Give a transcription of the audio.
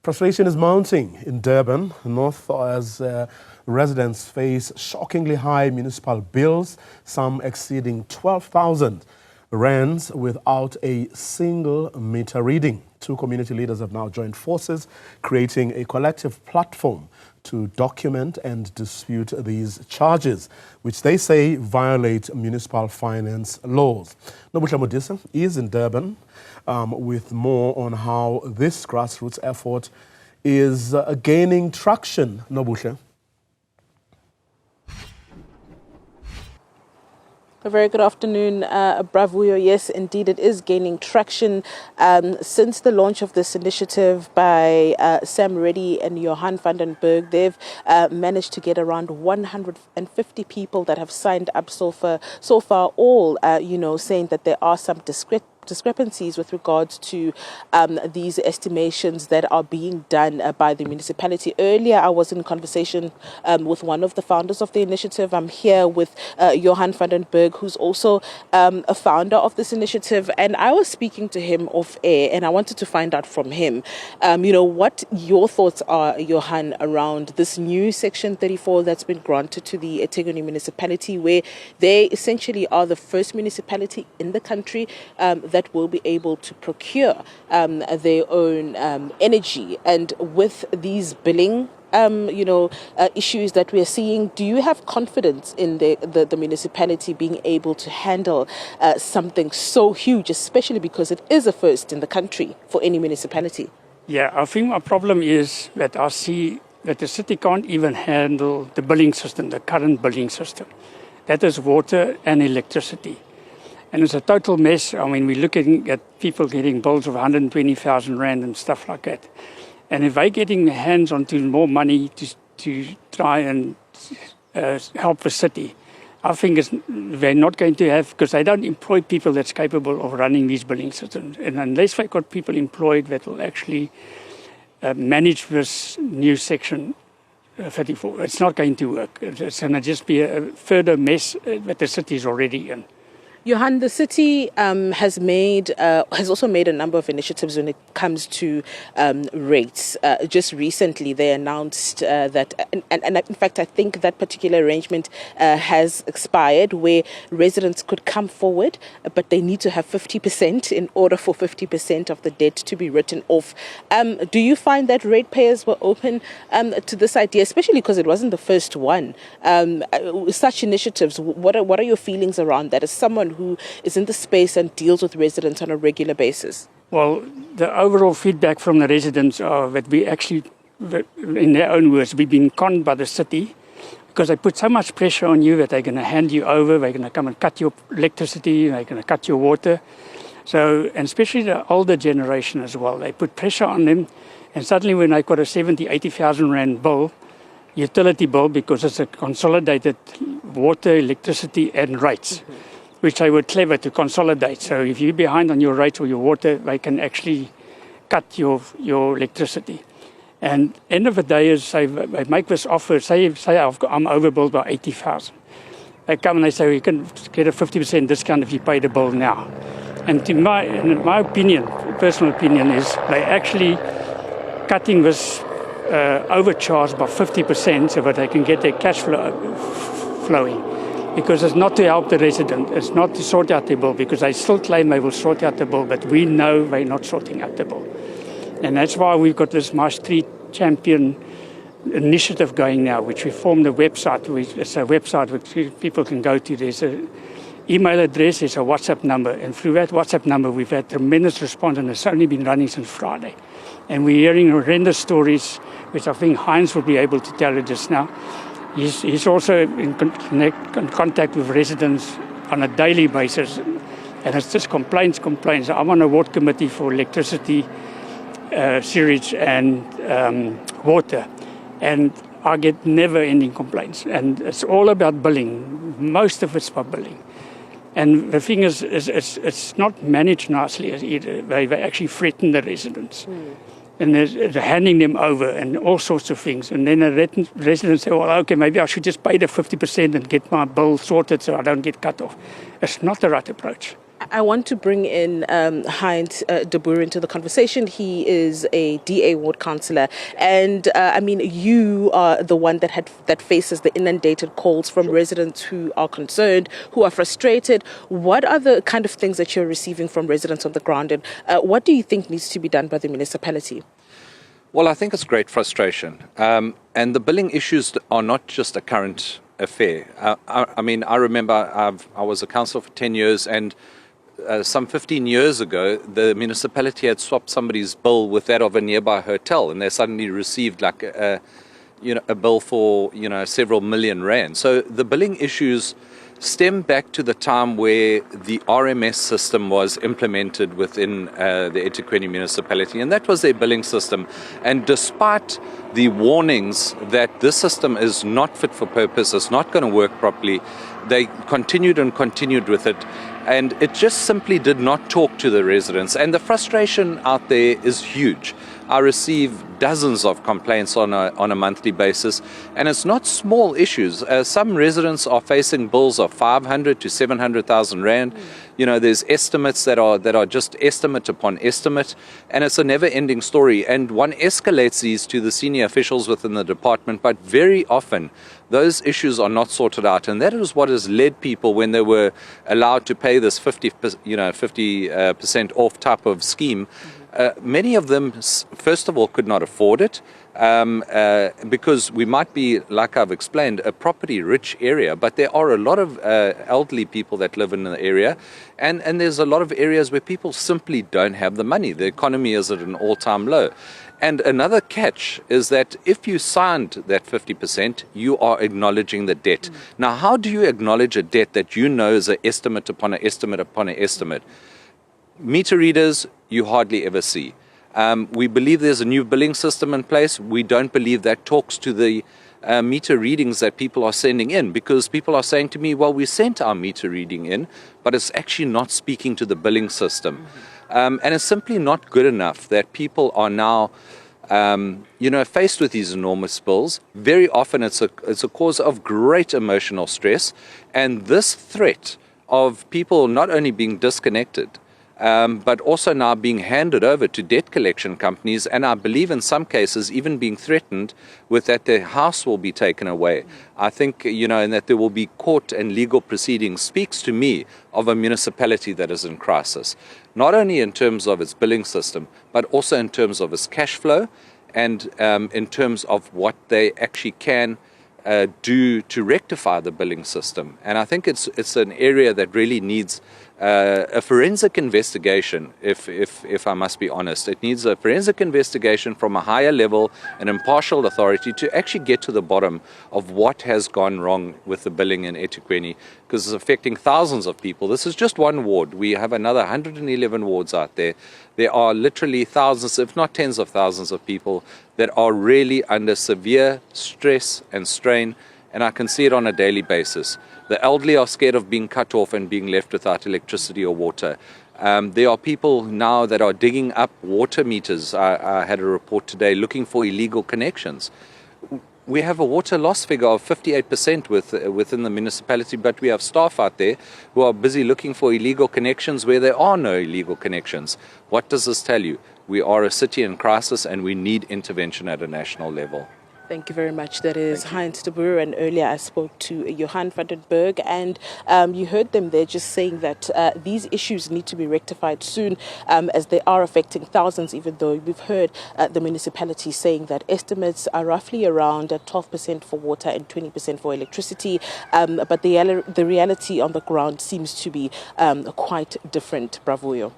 Frustration is mounting in Durban North as residents face shockingly high municipal bills, some exceeding 12,000 rands without a single meter reading. Two community leaders have now joined forces, creating a collective platform to document and dispute these charges, which they say violate municipal finance laws. Nobuhle Modise is in Durban with more on how this grassroots effort is gaining traction. Nobuhle. A very good afternoon, Bravuyo. Yes, indeed, it is gaining traction. Since the launch of this initiative by Sam Reddy and Johan Fandenberg, they've managed to get around 150 people that have signed up so far, all, saying that there are some discrepancies with regards to these estimations that are being done by the municipality. Earlier, I was in conversation with one of the founders of the initiative. I'm here with Johan Fandenberg, who's also a founder of this initiative, and I was speaking to him off air, and I wanted to find out from him, what your thoughts are, Johan, around this new Section 34 that's been granted to the eThekwini municipality, where they essentially are the first municipality in the country that will be able to procure their own energy. And with these billing issues that we are seeing, do you have confidence in the municipality being able to handle something so huge, especially because it is a first in the country for any municipality? Yeah, I think my problem is that I see that the city can't even handle the billing system, the current billing system. That is water and electricity. And it's a total mess. I mean, we're looking at people getting bills of 120,000 rand and stuff like that. And if they're getting their hands onto more money to try and help the city, I think they're not going to have, because they don't employ people that's capable of running these billing systems. And unless they've got people employed that will actually manage this new Section 34, it's not going to work. It's going to just be a further mess that the city is already in. Johan, the city has also made a number of initiatives when it comes to rates. Just recently, they announced that, and in fact, I think that particular arrangement has expired, where residents could come forward, but they need to have 50% in order for 50% of the debt to be written off. Do you find that ratepayers were open to this idea, especially because it wasn't the first one? Such initiatives, what are your feelings around that as someone who is in the space and deals with residents on a regular basis? Well, the overall feedback from the residents are that we actually, in their own words, we've been conned by the city because they put so much pressure on you that they're going to hand you over, they're going to come and cut your electricity, they're going to cut your water. So, and especially the older generation as well, they put pressure on them, and suddenly when they've got a 70,000, 80,000 rand bill, utility bill, because it's a consolidated water, electricity and rates, which they were clever to consolidate. So if you're behind on your rates or your water, they can actually cut your electricity. And end of the day is they make this offer, say I'm overbilled by 80,000. They come and they say, you can get a 50% discount if you pay the bill now. And in my opinion, personal opinion, is they actually cutting this overcharge by 50% so that they can get their cash flow flowing. Because it's not to help the resident, it's not to sort out the bill, because they still claim they will sort out the bill, but we know they're not sorting out the bill. And that's why we've got this My Street Champion initiative going now, which we formed a website. It's a website which people can go to. There's an email address, there's a WhatsApp number, and through that WhatsApp number we've had tremendous response, and it's only been running since Friday. And we're hearing horrendous stories, which I think Hines will be able to tell you just now. He's also in contact with residents on a daily basis, and it's just complaints. I'm on a ward committee for electricity, sewage and water, and I get never-ending complaints. And it's all about billing. Most of it's about billing. And the thing is it's not managed nicely either. They actually threaten the residents. And they're handing them over and all sorts of things. And then the residents say, well, okay, maybe I should just pay the 50% and get my bill sorted so I don't get cut off. It's not the right approach. I want to bring in Hines Duran into the conversation. He is a DA ward councillor, and I mean, you are the one that faces the inundated calls from residents who are concerned, who are frustrated. What are the kind of things that you're receiving from residents on the ground, and what do you think needs to be done by the municipality? Well, I think it's great frustration. And the billing issues are not just a current affair. I mean, I remember I was a councillor for 10 years, and some 15 years ago, the municipality had swapped somebody's bill with that of a nearby hotel, and they suddenly received like a bill for, several million rand. So the billing issues stem back to the time where the RMS system was implemented within the eThekwini municipality, and that was their billing system. And despite the warnings that this system is not fit for purpose, it's not going to work properly, they continued with it, and it just simply did not talk to the residents. And the frustration out there is huge. I receive dozens of complaints on a monthly basis, and it's not small issues. Some residents are facing bills of 500 to 700,000 rand. There's estimates that are just estimate upon estimate, and it's a never-ending story. And one escalates these to the senior officials within the department, but very often those issues are not sorted out, and that is what has led people, when they were allowed to pay this 50% off type of scheme. Many of them, first of all, could not afford it because we might be, like I've explained, a property-rich area, but there are a lot of elderly people that live in the area, and there's a lot of areas where people simply don't have the money. The economy is at an all-time low. And another catch is that if you signed that 50%, you are acknowledging the debt. Now, how do you acknowledge a debt that you know is an estimate upon an estimate upon an estimate? Meter readers, you hardly ever see. We believe there's a new billing system in place. We don't believe that talks to the meter readings that people are sending in, because people are saying to me, well, we sent our meter reading in, but it's actually not speaking to the billing system. And it's simply not good enough that people are now faced with these enormous bills. Very often it's a cause of great emotional stress, and this threat of people not only being disconnected, but also now being handed over to debt collection companies, and I believe in some cases even being threatened with that their house will be taken away. I think, and that there will be court and legal proceedings, speaks to me of a municipality that is in crisis, not only in terms of its billing system, but also in terms of its cash flow, and in terms of what they actually can do to rectify the billing system. And I think it's an area that really needs a forensic investigation, if I must be honest. It needs a forensic investigation from a higher level, an impartial authority, to actually get to the bottom of what has gone wrong with the billing in eThekwini, because it's affecting thousands of people. This is just one ward. We have another 111 wards out there. There are literally thousands, if not tens of thousands of people that are really under severe stress and strain, and I can see it on a daily basis. The elderly are scared of being cut off and being left without electricity or water. There are people now that are digging up water meters. I had a report today looking for illegal connections. We have a water loss figure of 58% within the municipality, but we have staff out there who are busy looking for illegal connections where there are no illegal connections. What does this tell you? We are a city in crisis, and we need intervention at a national level. Thank you very much. That is Hines Duran, and earlier I spoke to Johan Fandenberg, and you heard them there just saying that these issues need to be rectified soon, as they are affecting thousands, even though we've heard the municipality saying that estimates are roughly around 12% for water and 20% for electricity, but the reality on the ground seems to be quite different. Bravo.